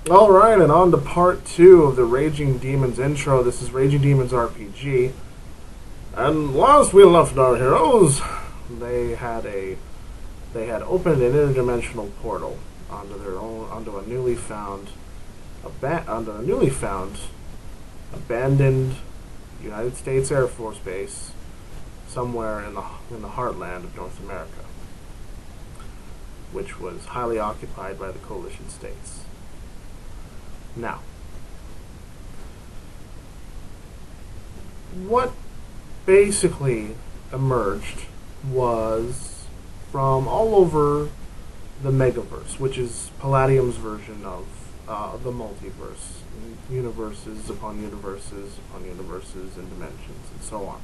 Alright, and on to part 2 of the Raging Demons intro. This is Raging Demons RPG. And last we left our heroes, they had opened an interdimensional portal onto a newly found abandoned United States Air Force base somewhere in the heartland of North America, which was highly occupied by the coalition states. Now, what basically emerged was from all over the Megaverse, which is Palladium's version of the multiverse, universes upon universes upon universes and dimensions and so on.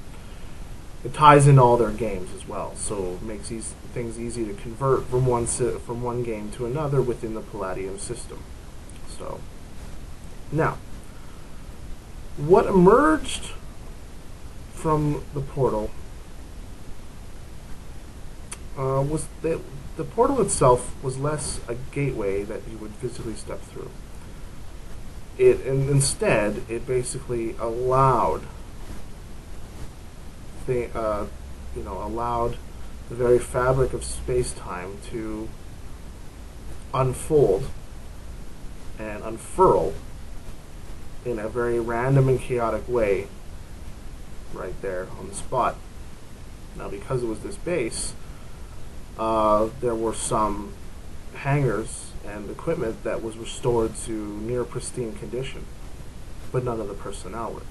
It ties into all their games as well, so it makes things easy to convert from one game to another within the Palladium system. So, now, what emerged from the portal was that the portal itself was less a gateway that you would physically step through. Instead, it basically allowed allowed the very fabric of space-time to unfold and unfurl in a very random and chaotic way right there on the spot. Now, because it was this base, there were some hangars and equipment that was restored to near pristine condition, but none of the personnel were there,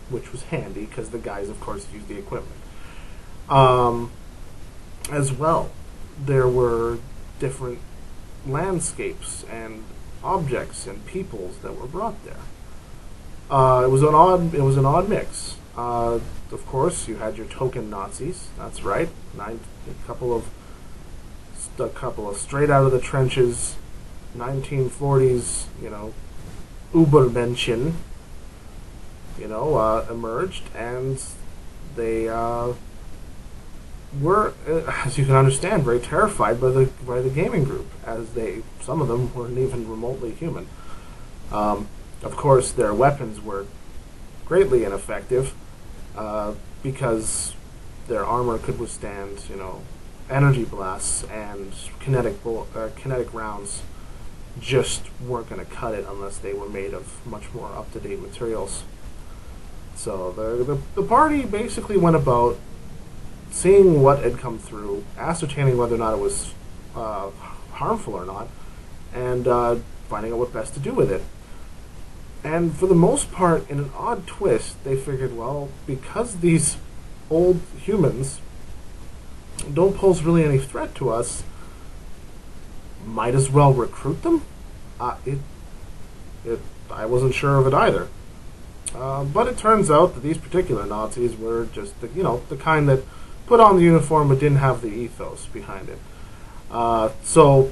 which was handy because the guys, of course, used the equipment. As well, there were different landscapes and objects and peoples that were brought there. It was an odd mix. Of course, you had your token Nazis. That's right, a couple of straight out of the trenches, 1940s, Übermenschen, emerged, and they were, as you can understand, very terrified by the gaming group, as some of them weren't even remotely human. Of course, their weapons were greatly ineffective because their armor could withstand, energy blasts, and kinetic rounds just weren't going to cut it unless they were made of much more up-to-date materials. So the party basically went about seeing what had come through, ascertaining whether or not it was harmful or not, and finding out what best to do with it. And for the most part, in an odd twist, they figured, well, because these old humans don't pose really any threat to us, might as well recruit them? I wasn't sure of it either. But it turns out that these particular Nazis were just the kind that put on the uniform but didn't have the ethos behind it. So,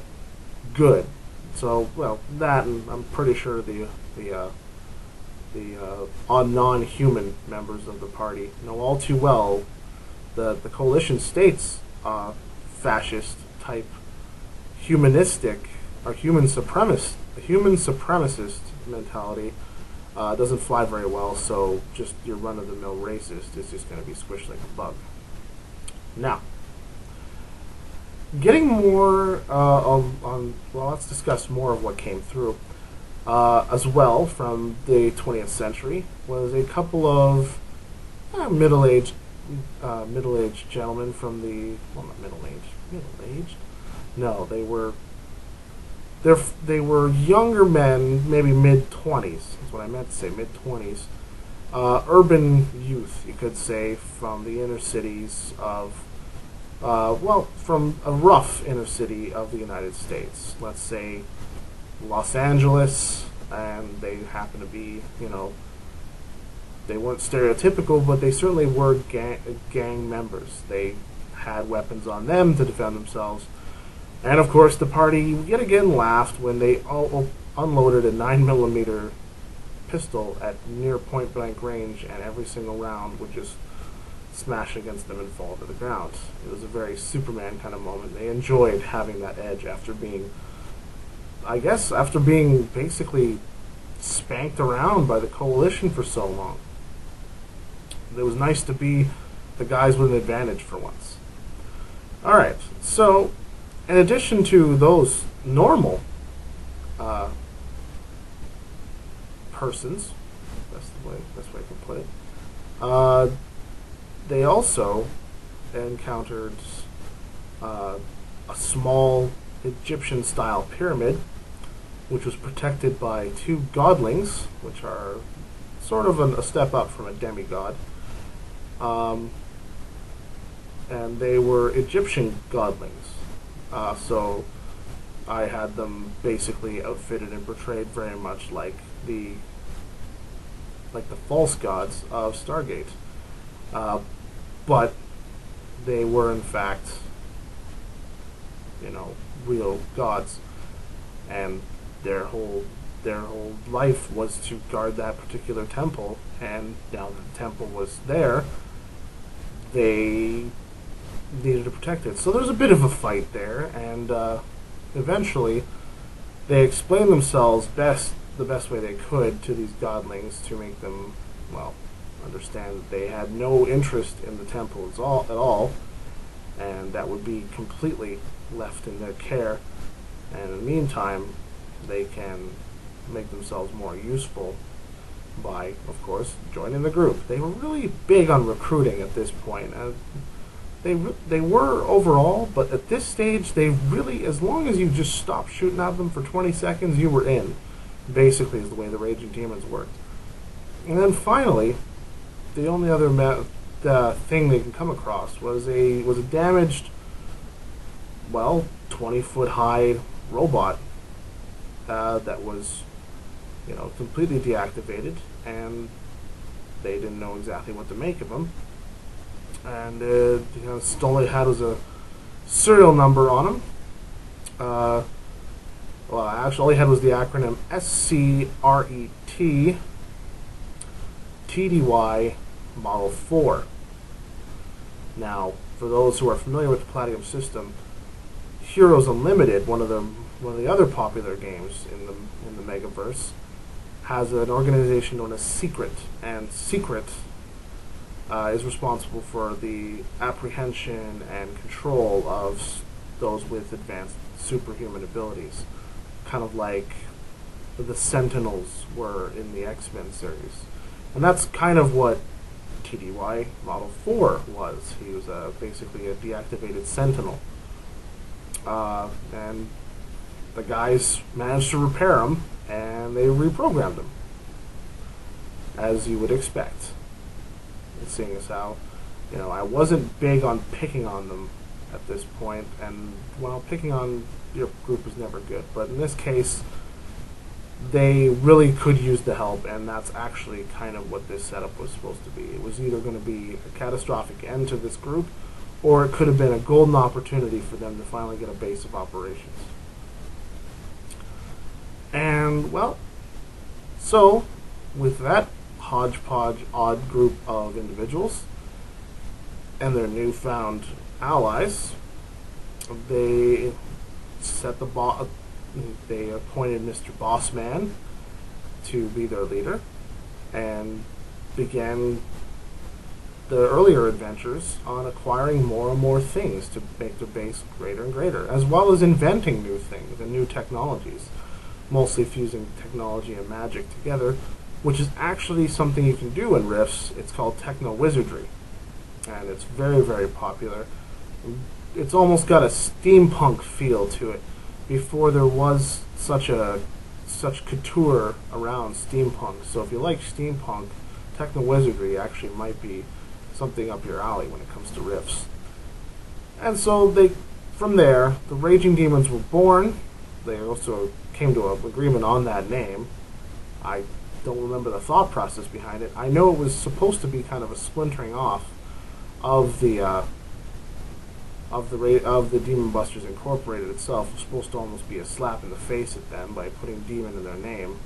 good. So, well, that, and I'm pretty sure the non-human members of the party know all too well the coalition states fascist type humanistic or human supremacist mentality doesn't fly very well, so just your run-of-the-mill racist is just going to be squished like a bug. Now, getting more well, let's discuss more of what came through. As well, from the 20th century, was a couple of middle-aged gentlemen from the, well, not middle-aged? No, they were younger men, maybe mid-20s, that's what I meant to say, mid-20s. Urban youth, you could say, from the inner cities of, from a rough inner city of the United States. Let's say Los Angeles, and they happen to be, they weren't stereotypical, but they certainly were gang members. They had weapons on them to defend themselves. And of course, the party yet again laughed when they all unloaded a 9mm pistol at near point-blank range, and every single round would just smash against them and fall to the ground. It was a very Superman kind of moment. They enjoyed having that edge after being I guess after being basically spanked around by the Coalition for so long, it was nice to be the guys with an advantage for once. Alright, so in addition to those normal persons, that's the best way I can put it, they also encountered a small Egyptian-style pyramid, which was protected by two godlings, which are sort of a step up from a demigod. And they were Egyptian godlings. So I had them basically outfitted and portrayed very much like the false gods of Stargate. But they were in fact, real gods, and their whole life was to guard that particular temple. And now that the temple was there, they needed to protect it. So there's a bit of a fight there, and eventually they explained themselves the best way they could to these godlings to make them, understand that they had no interest in the temple at all, and that would be completely left in their care. And in the meantime, they can make themselves more useful by, of course, joining the group. They were really big on recruiting at this point. They were overall, but at this stage, they really, as long as you just stopped shooting at them for 20 seconds, you were in. Basically, is the way the Raging Demons worked. And then finally, the only other thing they can come across was a damaged, 20-foot high robot that was, completely deactivated, and they didn't know exactly what to make of him. And all they had was a serial number on him. Actually, all he had was the acronym SCRET TDY Model 4. Now, for those who are familiar with the Palladium system, Heroes Unlimited, one of the other popular games in the Megaverse, has an organization known as Secret, and Secret is responsible for the apprehension and control of those with advanced superhuman abilities, kind of like the Sentinels were in the X-Men series. And that's kind of what TDY Model 4 was. He was basically a deactivated Sentinel. And the guys managed to repair him, and they reprogrammed him, as you would expect. Seeing as how, I wasn't big on picking on them at this point, and picking on your group is never good, but in this case, they really could use the help, and that's actually kind of what this setup was supposed to be. It was either going to be a catastrophic end to this group, or it could have been a golden opportunity for them to finally get a base of operations. And, so, with that hodgepodge odd group of individuals and their newfound allies, they they appointed Mr. Bossman to be their leader and began the earlier adventures on acquiring more and more things to make their base greater and greater, as well as inventing new things and new technologies, mostly fusing technology and magic together, which is actually something you can do in Rifts. It's called techno-wizardry, and it's very, very popular. It's almost got a steampunk feel to it. Before there was such couture around steampunk, so if you like steampunk, techno-wizardry actually might be something up your alley when it comes to Rifts. And so from there, the Raging Demons were born. They also came to an agreement on that name. I don't remember the thought process behind it. I know it was supposed to be kind of a splintering off of the Demon Busters Incorporated itself. It was supposed to almost be a slap in the face at them by putting demon in their name.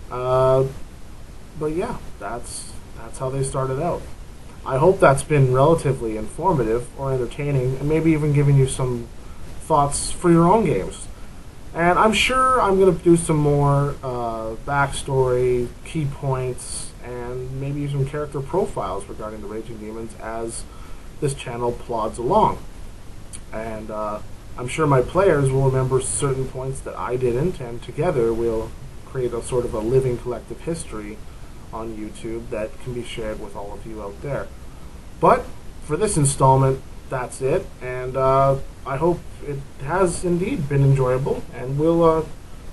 But yeah, that's how they started out. I hope that's been relatively informative or entertaining, and maybe even giving you some thoughts for your own games. And I'm sure I'm going to do some more backstory, key points, and maybe some character profiles regarding the Raging Demons as this channel plods along. And I'm sure my players will remember certain points that I didn't, and together we'll create a sort of a living collective history on YouTube that can be shared with all of you out there. But for this installment, that's it, and I hope it has indeed been enjoyable, and we'll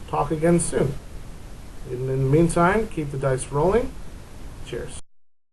talk again soon. In the meantime, keep the dice rolling. Cheers.